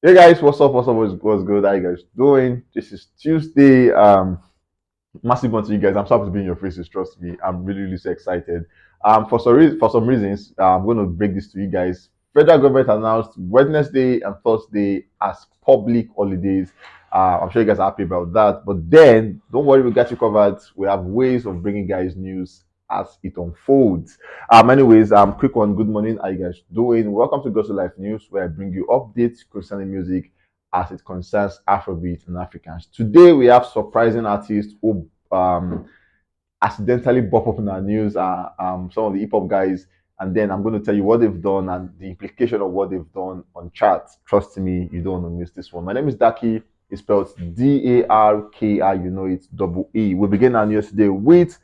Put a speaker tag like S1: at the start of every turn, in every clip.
S1: Hey guys, what's up? What's good? How you guys doing? This is Tuesday. Massive one to you guys. I'm so happy to be in your faces. Trust me, I'm really so excited. For some reasons, I'm going to break this to you guys. Federal government announced Wednesday and Thursday as public holidays. I'm sure you guys are happy about that. But then, don't worry, we got you covered. We have ways of bringing guys news as it unfolds. Anyways, quick one. Good morning. How you guys doing? Welcome to Gospel Life News, where I bring you updates concerning music as it concerns Afrobeat and Africans. Today we have surprising artists who accidentally pop up in our news. Some of the hip hop guys, and then I'm going to tell you what they've done and the implication of what they've done on charts. Trust me, you don't want to miss this one. My name is Daki. It's spelled Darki. You know it's double E. We begin our news today with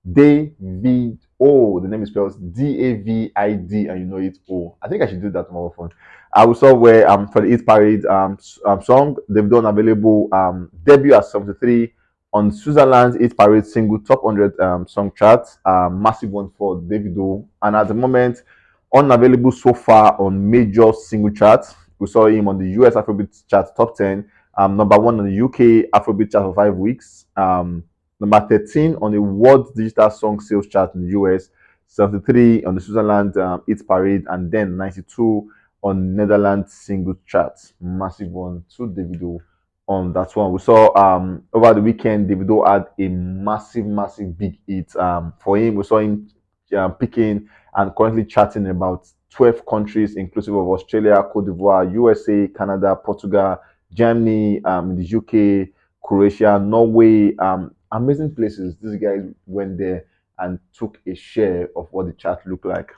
S1: David O. The name is spelled David, and you know it O. I think I should do that more often. I also where for the Eat Parade song they've done available debut at 73 on Switzerland's Eat Parade single top 100 song charts. Massive one for Davido, and at the moment unavailable so far on major single charts. We saw him on the US Afrobeat chart top 10, number one on the UK Afrobeat chart for 5 weeks. Number 13 on the World Digital Song Sales Chart in the US, 73 on the Switzerland Hit Parade, and then 92 on Netherlands Single Charts. Massive one to Davido on that one. We saw over the weekend, Davido had a massive big hit for him. We saw him picking and currently charting in about 12 countries, inclusive of Australia, Cote d'Ivoire, USA, Canada, Portugal, Germany, in the UK, Croatia, Norway, amazing places. These guys went there and took a share of what the chart looked like.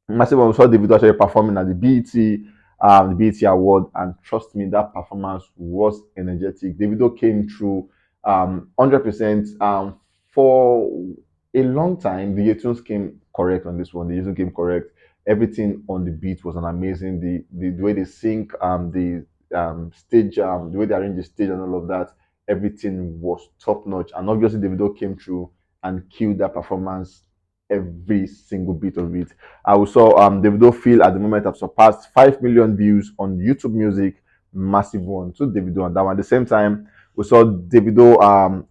S1: Massive one, we saw David actually performing at the BET Award, and trust me, that performance was energetic. Davido came through 100%. For a long time, the tunes came correct on this one. The tunes came correct. Everything on the beat was an amazing. The way they sync, the stage, the way they arrange the stage and all of that, everything was top notch. And obviously, Davido came through and killed that performance every single bit of it. I saw Davido feel at the moment have surpassed 5 million views on YouTube Music, massive one to Davido and that one. At the same time, we saw Davido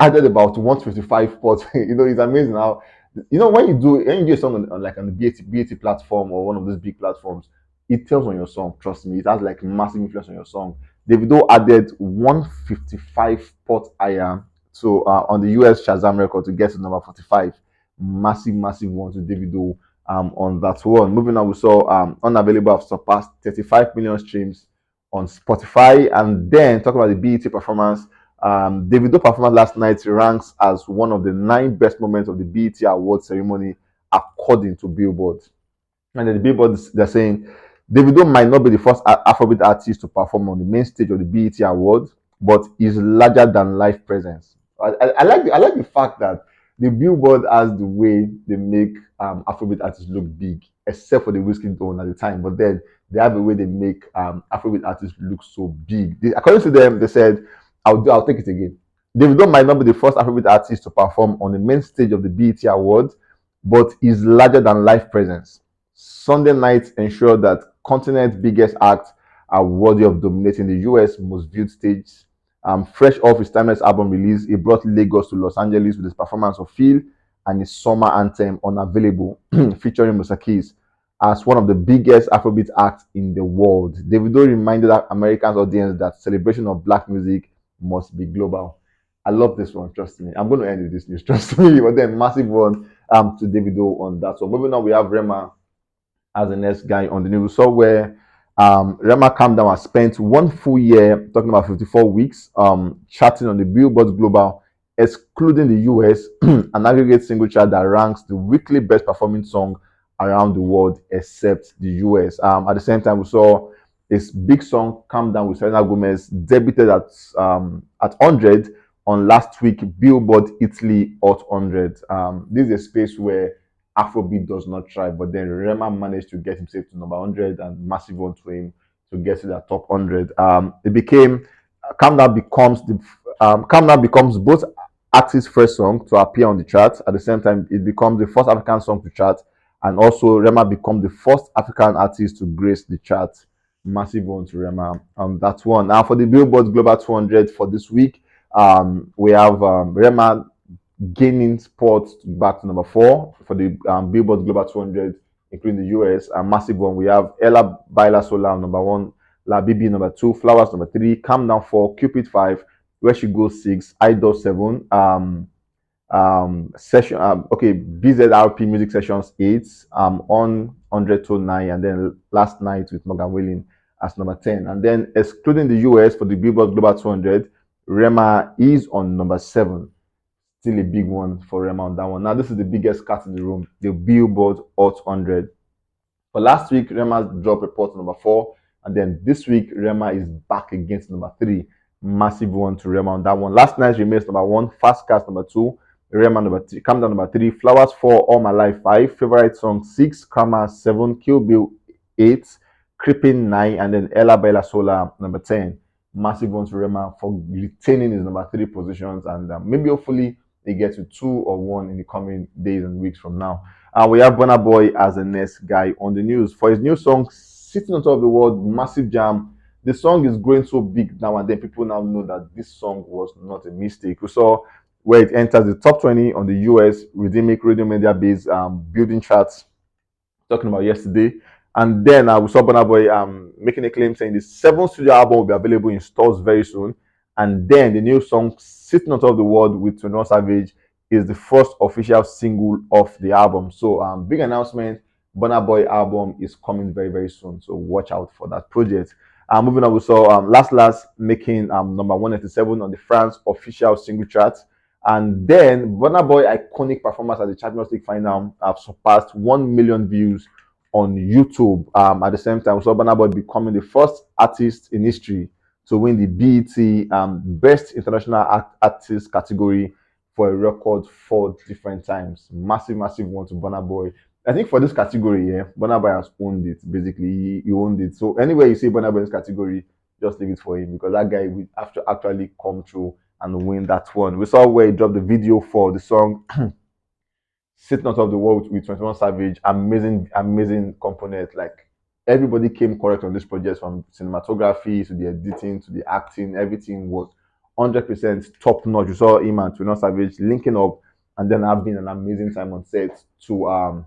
S1: added about 155 spots. It's amazing how when you do a song like on the BAT platform or one of those big platforms, it tells on your song. Trust me, it has like massive influence on your song. Davido added 155 spots higher, so on the US Shazam record to get to number 45. Massive one to Davido on that one. Moving on, we saw Unavailable have surpassed 35 million streams on Spotify, and then talking about the BET performance. Davido performance last night ranks as one of the 9 best moments of the BET Award ceremony, according to Billboard. And then the Billboard, they're saying Davido might not be the first Afrobeat artist to perform on the main stage of the BET Awards, but is larger than life presence. I like the fact that the Billboard has the way they make Afrobeat artists look big, except for the Whiskey Tone at the time. But then they have a way they make Afrobeat artists look so big. According to them, they said, I'll take it again. Davido might not be the first Afrobeat artist to perform on the main stage of the BET Awards, but is larger than life presence. Sunday nights ensure that continent's biggest acts are worthy of dominating the US most viewed stage. Fresh off his timeless album release, he brought Lagos to Los Angeles with his performance of Feel and his summer anthem Unavailable, featuring Musa Keys, as one of the biggest Afrobeat acts in the world. Davido reminded Americans audience that celebration of black music must be global. I love this one, trust me. I'm going to end with this news, trust me. But then, massive one to Davido on that. So, moving on, we have Rema as the next guy on the news. So where Rema calmed down and spent 1 full year, talking about 54 weeks, charting on the Billboard Global, excluding the US, an aggregate single chart that ranks the weekly best performing song around the world except the US. At the same time, we saw this big song "Calm Down" with Selena Gomez debuted at 100 on last week Billboard Italy Hot 100. This is a space where Afrobeat does not try, but then Rema managed to get himself to number 100 and massive one to him to get to that top 100. It became Calm Down becomes both artist's first song to appear on the chart. At the same time, it becomes the first African song to chart, and also Rema becomes the first African artist to grace the chart Massive one to Rema. That's one. Now for the Billboard Global 200 for this week, we have Rema gaining spots back to number four for the Billboard Global 200, including the US. A massive one. We have Ella Baila Sola number one, La Bibi number two, Flowers number three, Calm Down four, Cupid five, Where She Goes six, Idol seven, session okay, BZRP music sessions 8, on 100 to 9, and then last night with Morgan Willing as number 10. And then excluding the US for the Billboard Global 200, Rema is on number 7. Still a big one for Rema on that one. Now this is the biggest cat in the room, the Billboard Hot 100. But last week, Rema dropped report to number 4. And then this week, Rema is back against number 3. Massive one to Rema on that one. Last night, remains number 1. Fast Cast number 2. Rema number 3. Calm Down number 3. Flowers 4. All My Life 5. Favorite Song 6. Karma 7. Kill Bill 8. Creeping 9. And then Ella Bella Sola number 10. Massive one to Rema for retaining his number 3 positions. And maybe hopefully they get to 2 or 1 in the coming days and weeks from now. We have Burna Boy as the next guy on the news for his new song "Sitting on Top of the World," massive jam. The song is growing so big now, and then people now know that this song was not a mistake. We saw where it enters the top 20 on the US Rhythmic Radio Media Base building charts, talking about yesterday. And then we saw Burna Boy making a claim saying the 7th studio album will be available in stores very soon. And then the new song "Sitting on Top of the World" with 21 Savage is the first official single of the album. So big announcement. Burna Boy album is coming very, very soon. So watch out for that project. Moving on, we saw Last making number 187 on the France official single chart. And then Burna Boy iconic performance at the Champions League final have surpassed 1 million views on YouTube. At the same time, we saw Burna Boy becoming the first artist in history to win the BET Best International Artist category for a record 4 different times. Massive, massive one to Burna Boy. I think for this category, yeah, Burna Boy has owned it. Basically, he owned it. So anywhere you see Burna Boy in this category, just leave it for him because that guy will have to actually come through and win that one. We saw where he dropped the video for the song "Sitting on Top of the World" with 21 Savage. Amazing, amazing component. Like everybody came correct on this project, from cinematography to the editing to the acting. Everything was 100% top notch. You saw him and 21 Savage linking up, and then having an amazing time on set to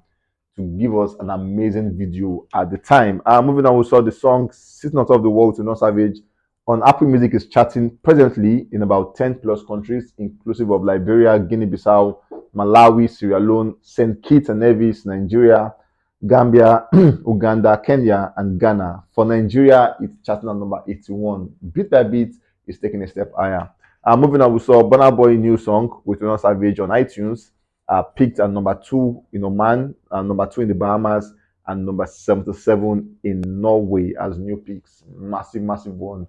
S1: give us an amazing video at the time. Moving on, we saw the song "Sitting on Top of the World" to No Savage on Apple Music is charting presently in about 10 plus countries, inclusive of Liberia, Guinea-Bissau, Malawi, Sierra Leone, St. Kitts and Nevis, Nigeria, Gambia, Uganda, Kenya, and Ghana. For Nigeria, it's charting at number 81. Bit by bit, it's taking a step higher. Moving on, we saw Burna Boy new song with No Savage on iTunes, picked at number 2 in Oman, number 2 in the Bahamas, and number 77 in Norway as new picks. Massive, massive one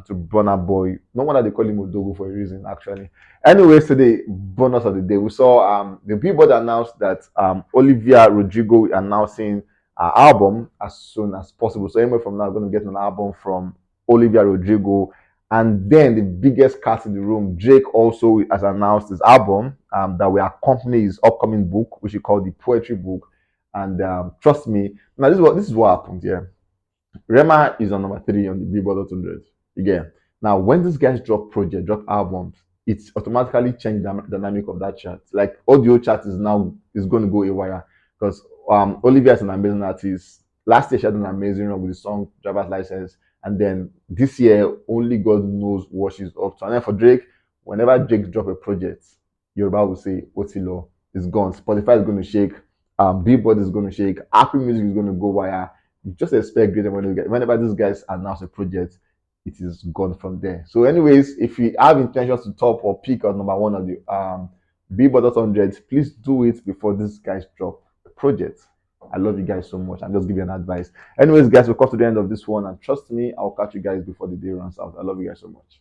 S1: to Burna Boy. No wonder they call him Odogo for a reason, actually. Anyways, today, bonus of the day, we saw the Billboard announced that Olivia Rodrigo announcing her album as soon as possible. So anyway, from now, we're going to get an album from Olivia Rodrigo. And then the biggest cast in the room, Drake also has announced his album that will accompany his upcoming book, which he called the Poetry Book. And trust me, now this is what happened here. Rema is on number 3 on the Billboard 100. Again, now when these guys drop albums, it's automatically changed the dynamic of that chart. Like audio chart is going to go haywire because Olivia is an amazing artist. Last year she had an amazing run with the song "Driver's License," and then this year only God knows what she's up to. And then for Drake, whenever Drake drop a project, Yoruba will say "Otilo is gone." Spotify is going to shake. Billboard is going to shake. Apple Music is going to go wire. You just expect great whenever these guys announce a project, it is gone from there. So, anyways, if you have intentions to top or pick on number 1 of the Billboard 100, please do it before these guys drop the project. I love you guys so much. I'm just giving an advice. Anyways, guys, we'll come to the end of this one, and trust me, I'll catch you guys before the day runs out. I love you guys so much.